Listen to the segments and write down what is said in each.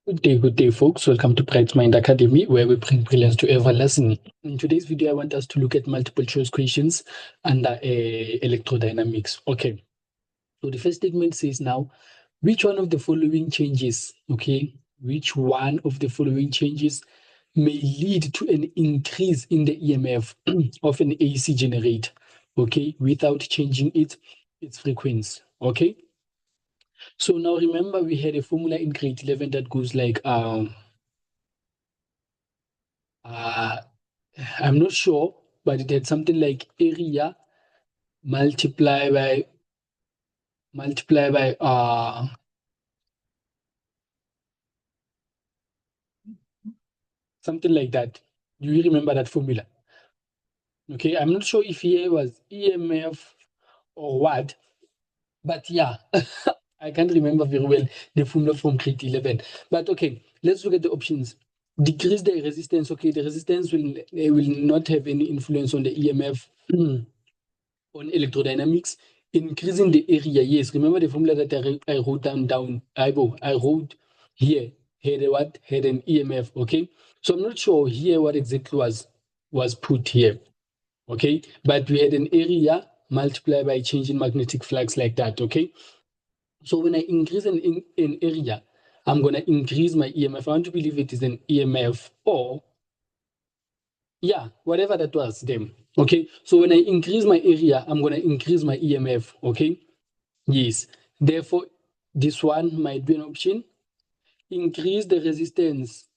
Good day, folks. Welcome to Bright Mind Academy, where we bring brilliance to every lesson. In today's video, I want us to look at multiple choice questions under electrodynamics. Okay, so the first statement says now, which one of the following changes, which one of the following changes may lead to an increase in the EMF of an AC generator, without changing its frequency, okay? So now remember we had a formula in grade 11 that goes like, I'm not sure, but it had something like area multiply by something like that. Do you remember that formula? Okay, I'm not sure if here was EMF or what, but yeah, I can't remember very well the formula from grade 11. But okay, let's look at the options. Decrease the resistance. Okay, the resistance will not have any influence on the EMF on electrodynamics. Increasing the area, yes. Remember the formula that I wrote down. I wrote here, had a what? Had an EMF, okay? So I'm not sure here what exactly was put here, okay? But we had an area multiplied by changing magnetic flux like that, okay? So when I increase an area, I'm going to increase my EMF. I want to believe it is an EMF or, yeah, whatever that was then. Okay, so when I increase my area, I'm going to increase my EMF. Okay, yes. Therefore, this one might be an option. Increase the resistance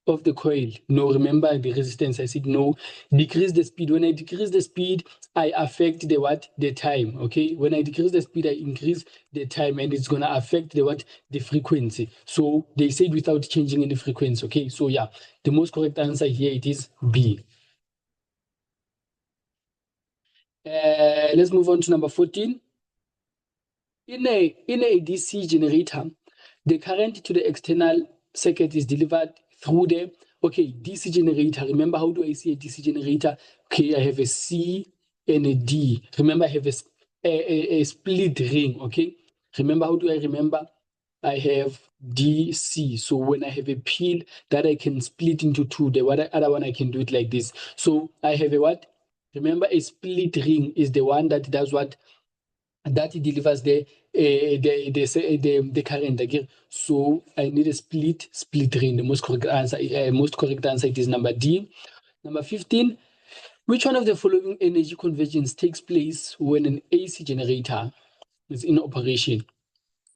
of the coil. No, remember the resistance. I said no. Decrease the speed. When I decrease the speed, I affect the what? The time. Okay. When I decrease the speed, I increase the time, and it's gonna affect the what? The frequency. So they said without changing any frequency. Okay. So yeah, the most correct answer here it is B. Let's move on to number 14. In a DC generator, the current to the external circuit is delivered through the DC generator. Remember, how do I see a DC generator? Okay, I have a C and a D. Remember, I have a split ring. Okay, remember, how do I remember? I have DC. So when I have a pin that I can split into two, the other one I can do it like this. So I have a what? Remember, a split ring is the one that does what? That it delivers the current again. So I need a split ring. The most correct answer it is number D. Number 15. Which one of the following energy convergence takes place when an AC generator is in operation?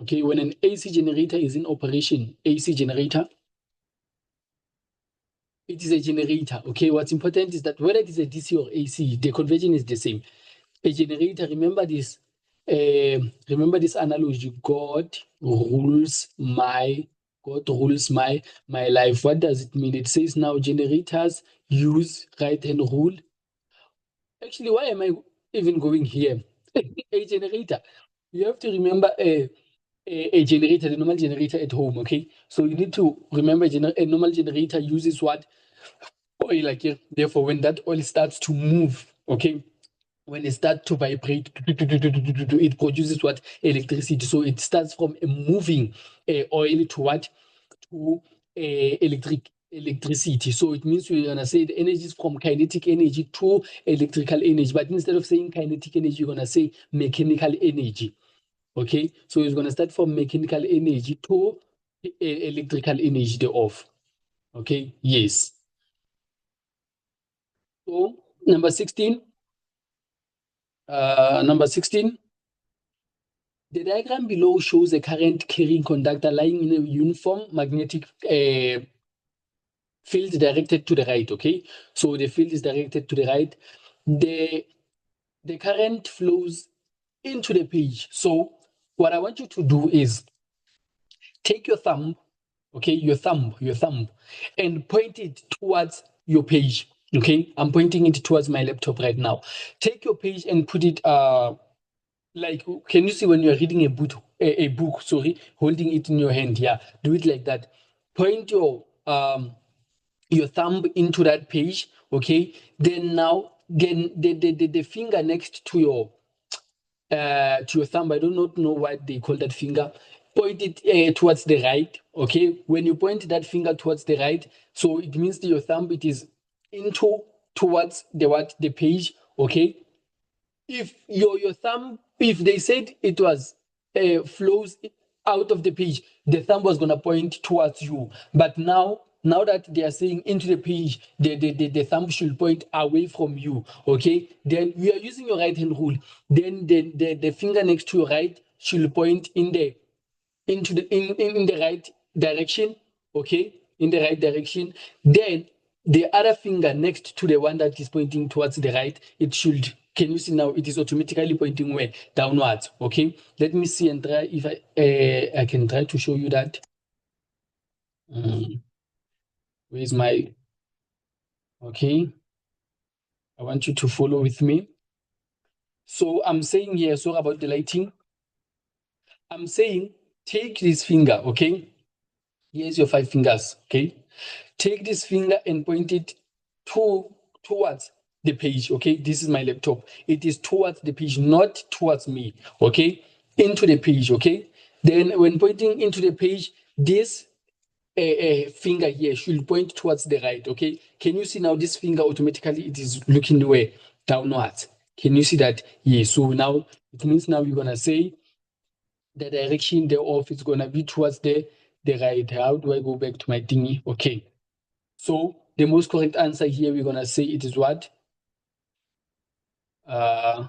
Okay, when an AC generator is in operation, AC generator, it is a generator. Okay, what's important is that whether it is a DC or AC, the conversion is the same. A generator, remember this analogy. God rules my life. What does it mean? It says now generators use right hand rule. Actually, why am I even going here? A generator. You have to remember a generator, the normal generator at home. Okay, so you need to remember a normal generator uses what? Oil. Like, therefore, when that oil starts to move, okay, when it starts to vibrate, it produces what? Electricity. So it starts from a moving oil to what? To electricity. So it means we're gonna say the energy is from kinetic energy to electrical energy. But instead of saying kinetic energy, you're gonna say mechanical energy. Okay, so it's gonna start from mechanical energy to electrical energy, the off. Okay, yes. So number 16. Number 16. The diagram below shows a current carrying conductor lying in a uniform magnetic field directed to the right. Okay, so the field is directed to the right. The current flows into the page. So what I want you to do is take your thumb, okay, your thumb, and point it towards your page. Okay, I'm pointing it towards my laptop right now. Take your page and put it like, can you see when you're reading a book, sorry, holding it in your hand? Yeah, do it like that. Point your thumb into that page, okay? Then now, then the finger next to your thumb, I do not know what they call that finger. point it towards the right. Okay, when you point that finger towards the right, so it means that your thumb it is into towards the page. Okay, if your thumb, if they said it was flows out of the page, the thumb was gonna point towards you. But now that they are saying into the page, the thumb should point away from you. Okay, then you are using your right hand rule. Then the finger next to your right should point into in the right direction. Okay, in the right direction. Then the other finger next to the one that is pointing towards the right, it should, can you see now it is automatically pointing where? Downwards. Okay, let me see and try if I can try to show you that. Where's my, okay, I want you to follow with me. So I'm saying here, sorry about the lighting. I'm saying take this finger. Okay, here's your 5 fingers. Okay, take this finger and point it to towards the page. Okay, this is my laptop. It is towards the page, not towards me. Okay, into the page. Okay, then when pointing into the page, this finger here should point towards the right. Okay, can you see now this finger automatically it is looking where? Downwards. Can you see that? Yes. So now it means now you're gonna say the direction thereof is gonna be towards the right. How do I go back to my thingy? Okay. So the most correct answer here, we're gonna say it is what? Uh,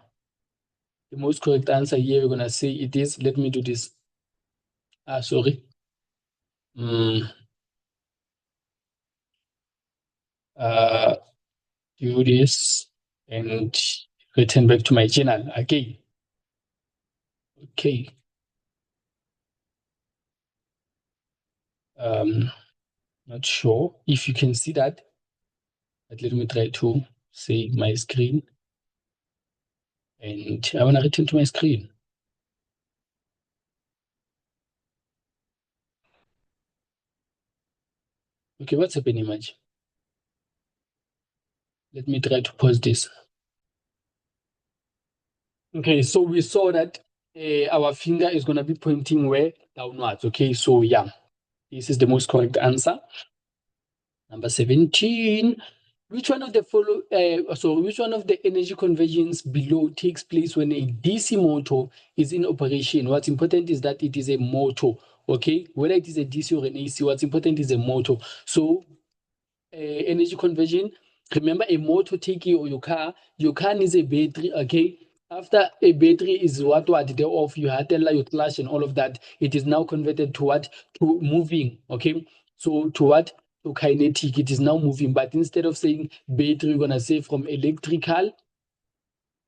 the most correct answer here, we're gonna say it is. Let me do this. Sorry. Mm, uh, do this and return back to my channel again. Okay. Not sure if you can see that, but let me try to save my screen. And I wanna return to my screen. Okay, what's happening, Maj? Let me try to pause this. Okay, so we saw that our finger is going to be pointing where? Downwards. Okay, so yeah, this is the most correct answer. Number 17. Which one of the which one of the energy conversions below takes place when a DC motor is in operation? What's important is that it is a motor. Okay, whether it is a DC or an AC, what's important is a motor. So energy conversion. Remember, a motor taking your car needs a battery. Okay, after a battery is what they off, you had your clutch and all of that. It is now converted to what? To moving. Okay, so to what? To kinetic. It is now moving. But instead of saying battery, you're gonna say from electrical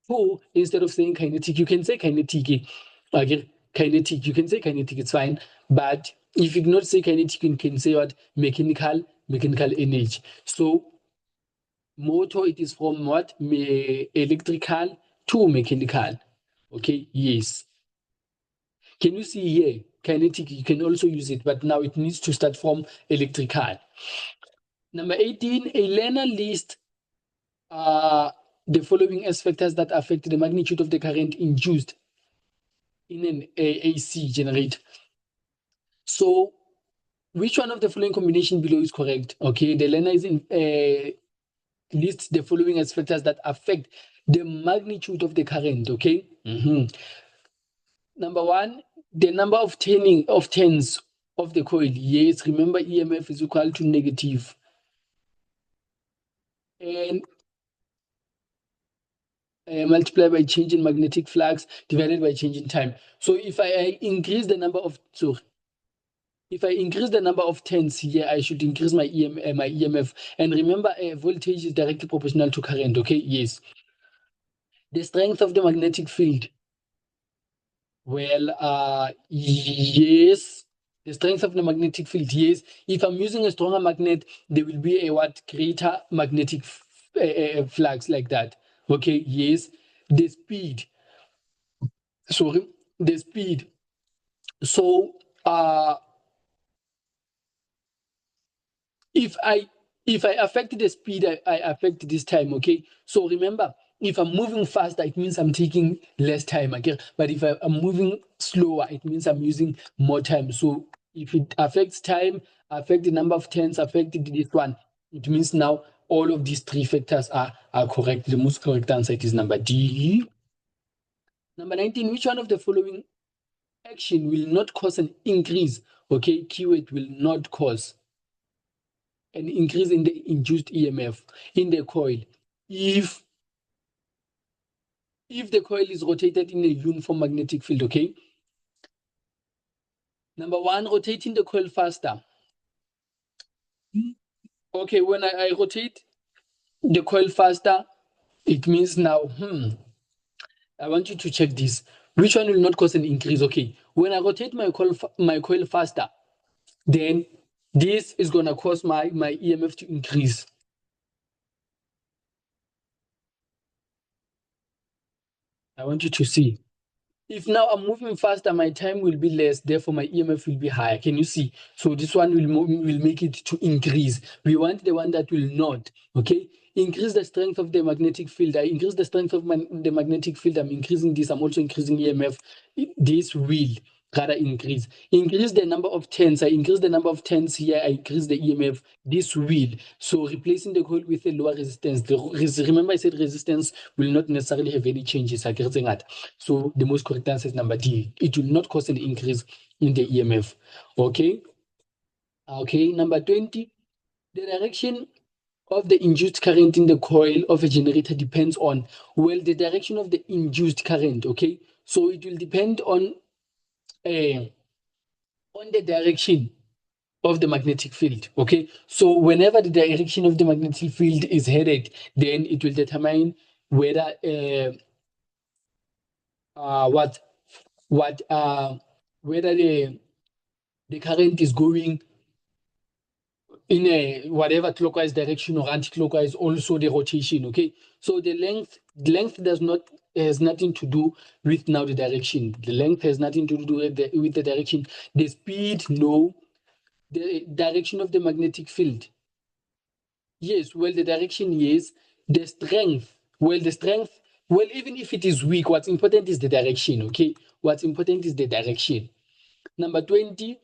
to, instead of saying kinetic, you can say kinetic. Okay, kinetic. You can say kinetic. It's fine. But if you cannot say kinetic, you can say what? Mechanical energy. So motor, it is from what? Electrical to mechanical. Okay, yes. Can you see here? Kinetic, you can also use it, but now it needs to start from electrical. Number 18, a learner lists uh, the following S factors that affect the magnitude of the current induced in an AC generator. So, which one of the following combination below is correct? Okay, the learner is in lists the following as factors that affect the magnitude of the current. Okay. Number one, the number of turns of the coil. Yes, remember EMF is equal to negative, and multiplied by change in magnetic flux divided by change in time. So if I increase the number of if I increase the number of turns here, I should increase my my EMF. And remember, voltage is directly proportional to current. Okay. Yes. The strength of the magnetic field. Well, yes, the strength of the magnetic field, yes. If I'm using a stronger magnet, there will be a what? Greater magnetic flux like that. Okay, yes. The speed, sorry, the speed. So, if I if I affect the speed, I affect this time. Okay. So remember, if I'm moving faster, it means I'm taking less time. Okay? But if I'm moving slower, it means I'm using more time. So if it affects time, affect the number of turns, affect this one, it means now all of these three factors are correct. The most correct answer is number D. Number 19, which one of the following action will not cause an increase? Okay, keyword will not cause an increase in the induced EMF in the coil if the coil is rotated in a uniform magnetic field. Okay, number one, rotating the coil faster. Okay, when I rotate the coil faster, it means now, I want you to check this. Which one will not cause an increase? Okay, when I rotate my coil faster, then this is gonna cause my EMF to increase. I want you to see. If now I'm moving faster, my time will be less, therefore my EMF will be higher. Can you see? So this one will make it to increase. We want the one that will not, okay? Increase the strength of the magnetic field. I increase the strength of the magnetic field. I'm increasing this. I'm also increasing EMF. This will rather increase. Increase the number of turns. I increase the number of turns here. I increase the EMF. This will. So replacing the coil with a lower resistance. Remember I said resistance will not necessarily have any changes. So the most correct answer is number D. It will not cause an increase in the EMF. Okay. Okay. Number 20. The direction of the induced current in the coil of a generator depends on, well, the direction of the induced current. Okay. So it will depend on the direction of the magnetic field. Okay, so whenever the direction of the magnetic field is headed, then it will determine whether what what whether the current is going in a whatever clockwise direction or anti-clockwise. Also the rotation. Okay, so the length does not has nothing to do with now the direction. The length has nothing to do with the direction. The speed, no. The direction of the magnetic field, yes. Well, the direction, yes. The strength, well, even if it is weak, what's important is the direction. Okay, what's important is the direction. Number 20,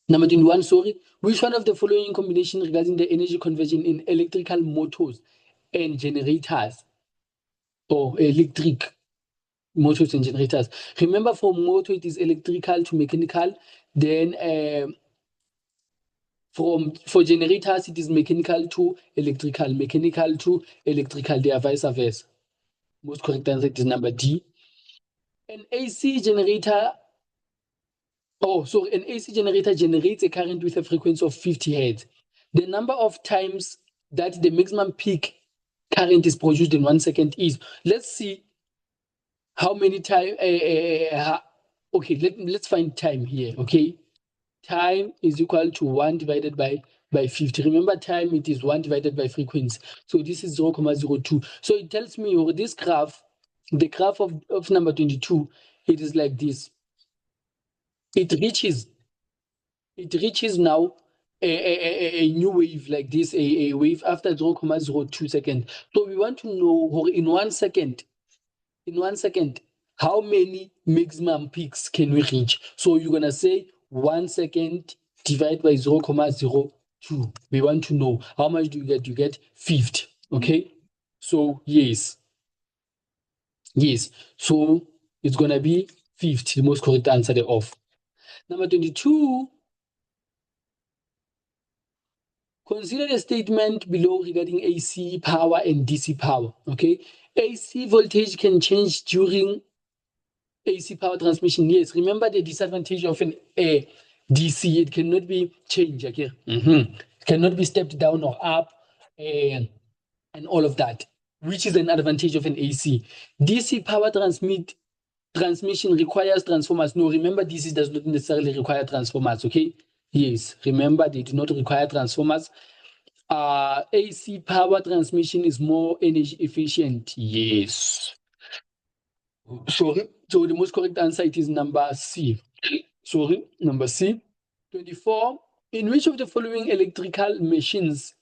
number 21, sorry. Which one of the following combination regarding the energy conversion in electrical motors and generators, or electric motors and generators? Remember, for motor, it is electrical to mechanical. Then for generators, it is mechanical to electrical, mechanical to electrical. They are vice versa. Most correct answer is number D. An AC generator, an AC generator generates a current with a frequency of 50 hertz. The number of times that the maximum peak current is produced in 1 second is, let's see how many time. Okay, let's find time here. Okay, time is equal to 1 divided by 50. Remember, time, it is 1 divided by frequency. So this is 0.02. So it tells me, or this graph, the graph of number 22, it is like this. It reaches now a new wave like this, a wave after 0.02 seconds. So we want to know, or in 1 second, how many maximum peaks can we reach? So you're gonna say 1 second divided by 0.02. We want to know how much do you get? You get 50. Okay. So yes. So it's gonna be 50. The most correct answer thereof. Number 22. Consider the statement below regarding AC power and DC power. Okay. AC voltage can change during AC power transmission. Yes, remember the disadvantage of an DC, it cannot be changed. Okay, it cannot be stepped down or up, and all of that, which is an advantage of an AC. DC power transmission requires transformers. No, remember, DC does not necessarily require transformers. Okay, yes, remember, they do not require transformers. AC power transmission is more energy efficient. Yes. Sorry. So the most correct answer, it is number C. Sorry, number C. 24. In which of the following electrical machines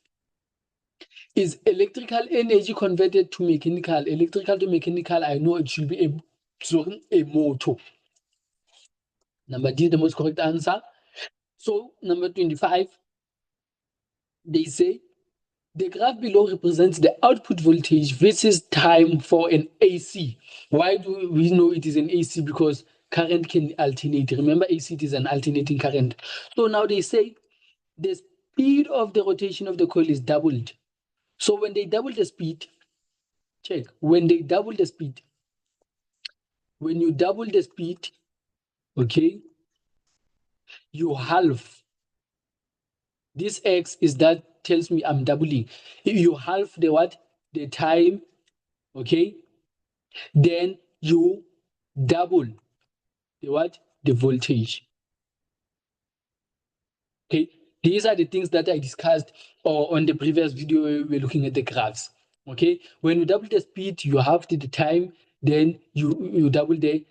Is electrical energy converted to mechanical? Electrical to mechanical, I know it should be a motor. Number D, the most correct answer. So, number 25, they say the graph below represents the output voltage versus time for an AC. Why do we know it is an AC? Because current can alternate. Remember, AC is an alternating current. So now they say the speed of the rotation of the coil is doubled. So when they double the speed, check, when they double the speed, when you double the speed, okay, you halve. This X is that tells me I'm doubling. If you halve the what? The time, okay, then you double the what? The voltage. Okay, these are the things that I discussed on the previous video where we were looking at the graphs. Okay, when you double the speed, you have the time, then you double the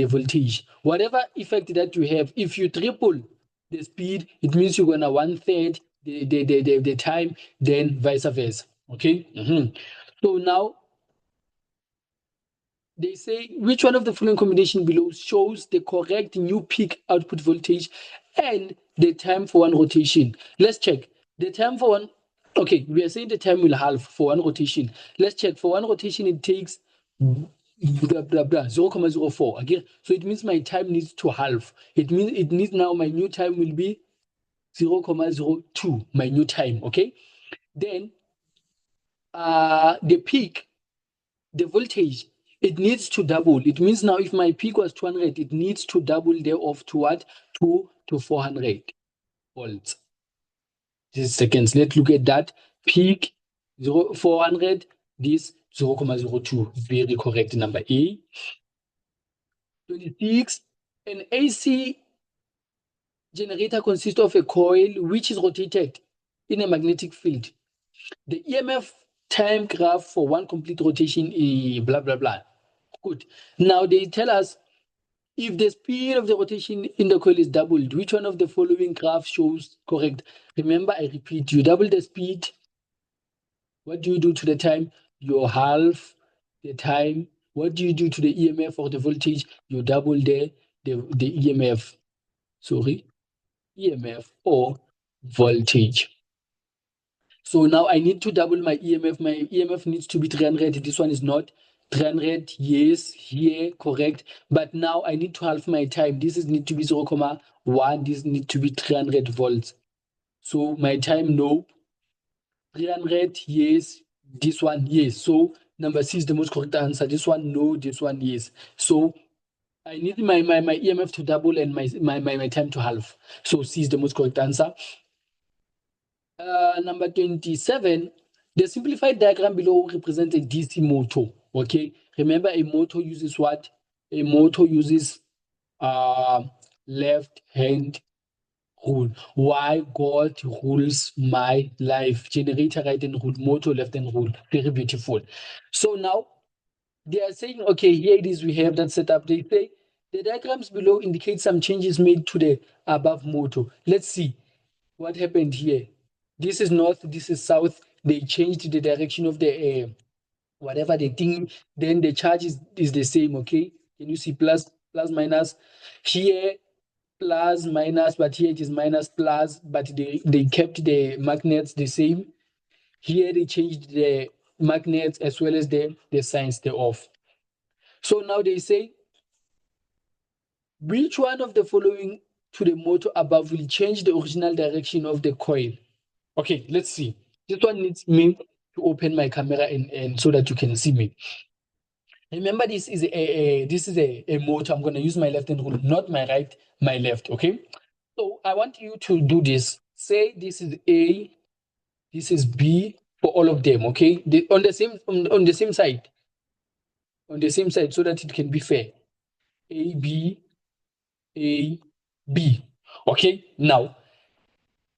voltage. Whatever effect that you have, if you triple the speed, it means you're gonna one third the time, then vice versa. Okay. So now they say which one of the following combination below shows the correct new peak output voltage and the time for one rotation. Let's check. The time for one, okay, we are saying the time will halve for one rotation. Let's check. For one rotation, it takes blah, blah, blah, 0.04. Again, so it means my time needs to halve. It means it needs now my new time will be 0.02, my new time, okay? Then the peak, the voltage, it needs to double. It means now if my peak was 200, it needs to double there of to what? 2 to 400 volts. This is seconds. Let's look at that. Peak 400, this 0.02. Very correct. Number A. 26. An AC generator consists of a coil which is rotated in a magnetic field. The EMF time graph for one complete rotation is blah, blah, blah. Good. Now they tell us if the speed of the rotation in the coil is doubled, which one of the following graph shows correct? Remember, I repeat, you double the speed. What do you do to the time? You halve the time. What do you do to the EMF or the voltage? You double the EMF. Sorry, EMF or voltage. So now I need to double my EMF. My EMF needs to be 300. This one is not 300. Yes, here, correct. But now I need to halve my time. This is need to be 0.1. This need to be 300 volts. So my time, no. 300, yes. This one, yes. So number C is the most correct answer. This one, no. This one, yes. So I need my EMF to double and my time to halve. So C is the most correct answer. Number 27, the simplified diagram below represents a DC motor. Okay, remember a motor uses what? A motor uses left hand rule. Why God rules my life? Generator right hand rule, motor left hand rule. Very beautiful. So now they are saying, okay, here it is. We have that setup. They say the diagrams below indicate some changes made to the above motor. Let's see what happened here. This is north, this is south. They changed the direction of the whatever the thing, then the charge is the same. Okay, can you see plus minus here, plus minus, but here it is minus plus, but they kept the magnets the same. Here they changed the magnets as well as the signs thereof. So now they say which one of the following to the motor above will change the original direction of the coil? Okay, let's see. This one needs me to open my camera and so that you can see me. Remember, this is a motor. I'm going to use my left hand rule, not my right, my left. Okay. So I want you to do this. Say this is A, this is B for all of them. Okay, on the same side, so that it can be fair. A B A B. Okay. Now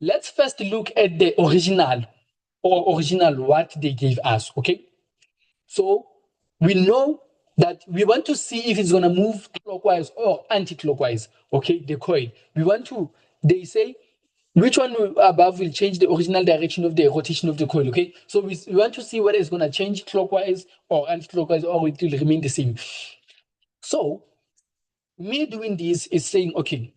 let's first look at the original what they gave us. Okay. So we know that we want to see if it's going to move clockwise or anti-clockwise. Okay, the coil. We want to, they say, Which one above will change the original direction of the rotation of the coil, okay? So we want to see whether it's going to change clockwise or anti-clockwise, or it will remain the same. So me doing this is saying, okay,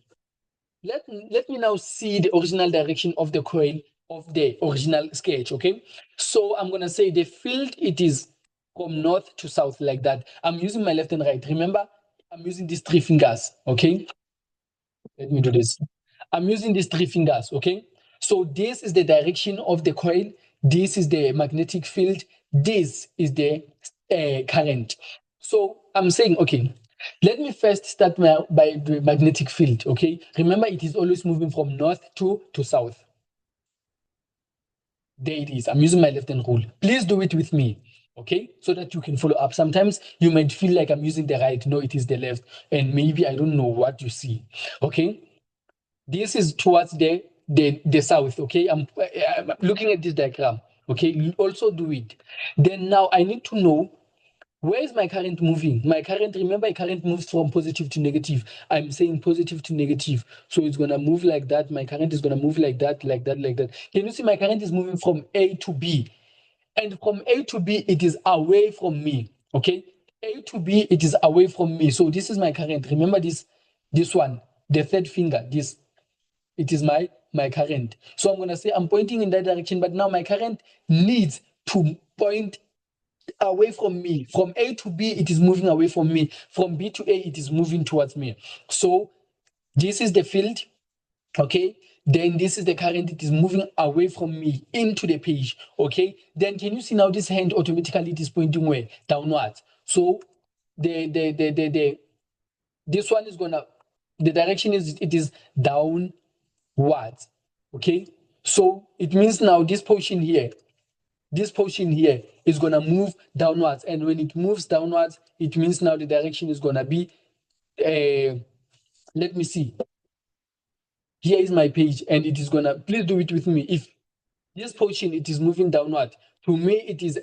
let me now see the original direction of the coil of the original sketch, okay? So I'm going to say the field, it is from north to south like that. I'm using my left and right. Remember, I'm using these three fingers, okay? Let me do this. I'm using these three fingers, okay? So this is the direction of the coil. This is the magnetic field. This is the current. So I'm saying, okay, let me first start by the magnetic field, okay? Remember, it is always moving from north to south. There it is. I'm using my left hand rule. Please do it with me, okay? So that you can follow up. Sometimes you might feel like I'm using the right. No, it is the left. And maybe I don't know what you see, okay? This is towards the south, okay? I'm looking at this diagram, okay? You also do it. Then now I need to know, where is my current moving? My current, remember, current moves from positive to negative. I'm saying positive to negative. So it's going to move like that. My current is going to move like that, like that, like that. Can you see my current is moving from A to B? And from A to B, it is away from me, okay? A to B, it is away from me. So this is my current. Remember this one, the third finger, this, it is my current. So I'm going to say I'm pointing in that direction, but now my current needs to point away from me. From A to B, it is moving away from me. From B to A, it is moving towards me. So this is the field, okay? Then this is the current, it is moving away from me into the page, okay? Then can you see now this hand automatically it is pointing where? Downwards. So this one is gonna, the direction is, it is downwards, okay? So it means now this portion here is gonna move downwards, and when it moves downwards, it means now the direction is gonna be, let me see. Here is my page, and it is gonna, please do it with me. If this portion it is moving downward, to me it is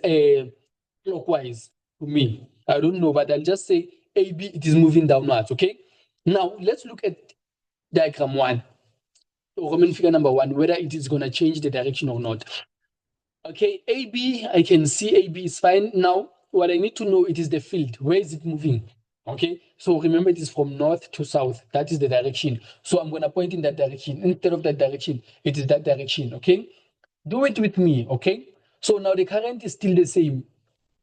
clockwise. To me, I don't know, but I'll just say AB, it is moving downwards. Okay. Now let's look at diagram one, or Roman figure number one, whether it is gonna change the direction or not. Okay, AB, I can see AB is fine. Now, what I need to know, it is the field. Where is it moving? Okay, so remember it is from north to south. That is the direction. So I'm going to point in that direction. Instead of that direction, it is that direction. Okay, do it with me. Okay, so now the current is still the same.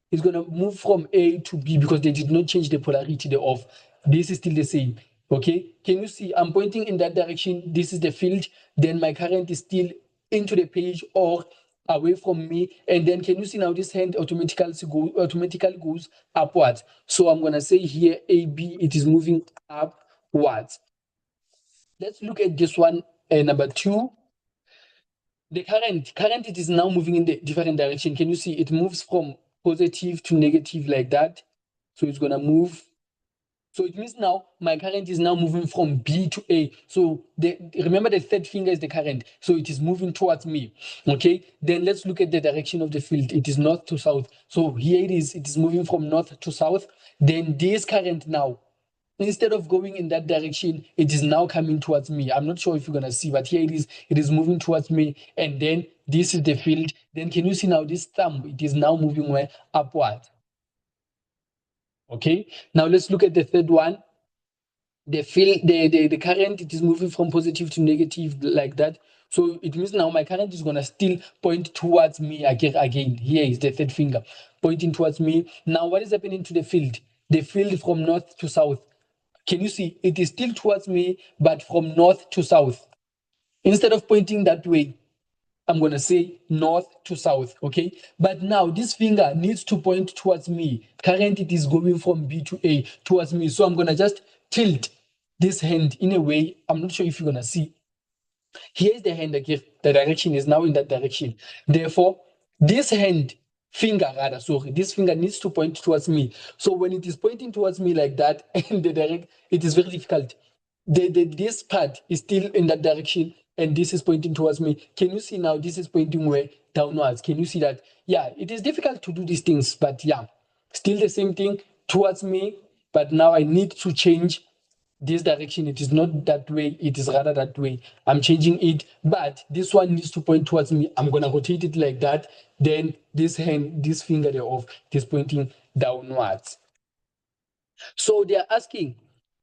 It's going to move from A to B because they did not change the polarity thereof. This is still the same. Okay, can you see I'm pointing in that direction? This is the field. Then my current is still into the page or away from me. And then can you see now this hand automatically goes upwards. So I'm going to say here AB, it is moving upwards. Let's look at this one, number two. The current, it is now moving in the different direction. Can you see it moves from positive to negative like that? So it's gonna move. So it means now my current is now moving from B to A. So remember the third finger is the current. So it is moving towards me. Okay. Then let's look at the direction of the field. It is north to south. So here it is moving from north to south. Then this current now, instead of going in that direction, it is now coming towards me. I'm not sure if you're gonna see, but here it is moving towards me, and then this is the field. Then can you see now this thumb, it is now moving where? Upward. Okay, now let's look at the third one. The field, the current, it is moving from positive to negative like that. So it means now my current is gonna still point towards me again. Here is the third finger pointing towards me. Now what is happening to the field? The field from north to south. Can you see? It is still towards me, but from north to south. Instead of pointing that way, I'm going to say north to south, okay? But now this finger needs to point towards me. Currently, it is going from B to A towards me. So I'm going to just tilt this hand in a way. I'm not sure if you're going to see. Here's the hand again. The direction is now in that direction. Therefore, this hand, finger rather, sorry, this finger needs to point towards me. So when it is pointing towards me like that, and it is very difficult. This part is still in that direction, and this is pointing towards me. Can you see now? This is pointing where? Downwards. Can you see that? Yeah, it is difficult to do these things, but yeah, still the same thing towards me. But now I need to change this direction, it is not that way, it is rather that way. I'm changing it, but this one needs to point towards me. I'm gonna rotate it like that. Then this hand, this finger there off, it is pointing downwards. So they are asking,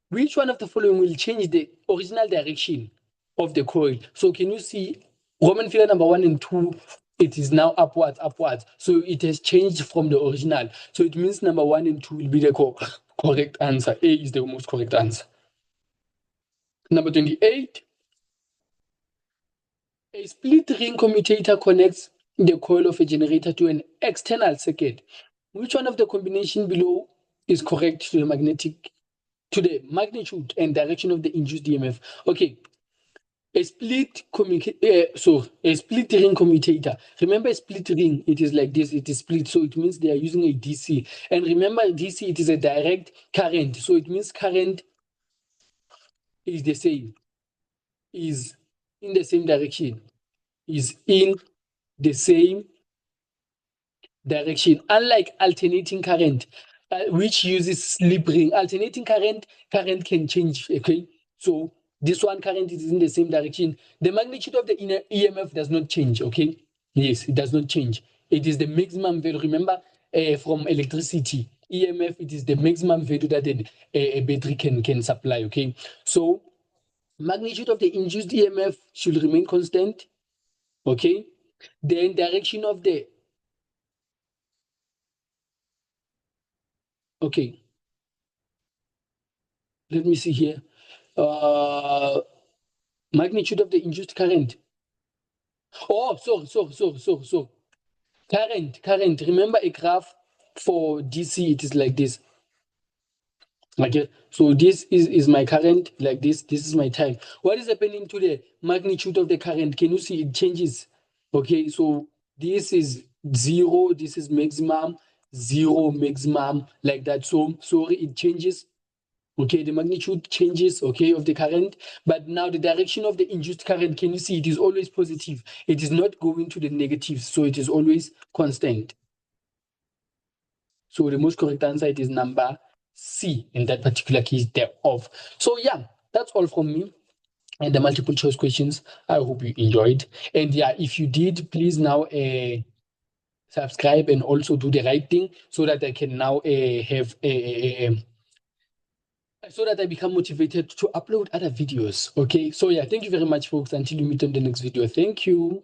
which one of the following will change the original direction of the coil? So can you see Roman figure number 1 and 2? It is now upwards, upwards. So it has changed from the original. So it means number 1 and 2 will be the correct answer. A is the most correct answer. Number 28. A split ring commutator connects the coil of a generator to an external circuit. Which one of the combination below is correct to the magnitude and direction of the induced EMF? Okay, a a split ring commutator. Remember, a split ring, it is like this, it is split, so it means they are using a DC. And remember, DC, it is a direct current, so it means current is the same, is in the same direction, is in the same direction. Unlike alternating current, which uses slip ring, alternating current can change. Okay, so this one current is in the same direction. The magnitude of the inner EMF does not change. Okay, yes, it does not change. It is the maximum value. Remember, from electricity, EMF, it is the maximum value that a battery can supply. Okay, so magnitude of the induced EMF should remain constant. Okay, then direction of the okay. Let me see here. Uh, Magnitude of the induced current. Oh, so. Current. Remember a graph for DC, it is like this. Okay, so this is my current, like this. This is my time. What is happening to the magnitude of the current? Can you see it changes? Okay, so this is zero, this is maximum, zero, maximum, like that. So it changes. Okay, the magnitude changes, okay, of the current, but now the direction of the induced current, can you see it is always positive? It is not going to the negative, so it is always constant. So the most correct answer, it is number C in that particular case, they're off. So yeah, that's all from me and the multiple choice questions. I hope you enjoyed. And yeah, if you did, please now subscribe and also do the right thing so that I can now have a so that I become motivated to upload other videos. Okay, so yeah, thank you very much, folks. Until we meet on the next video. Thank you.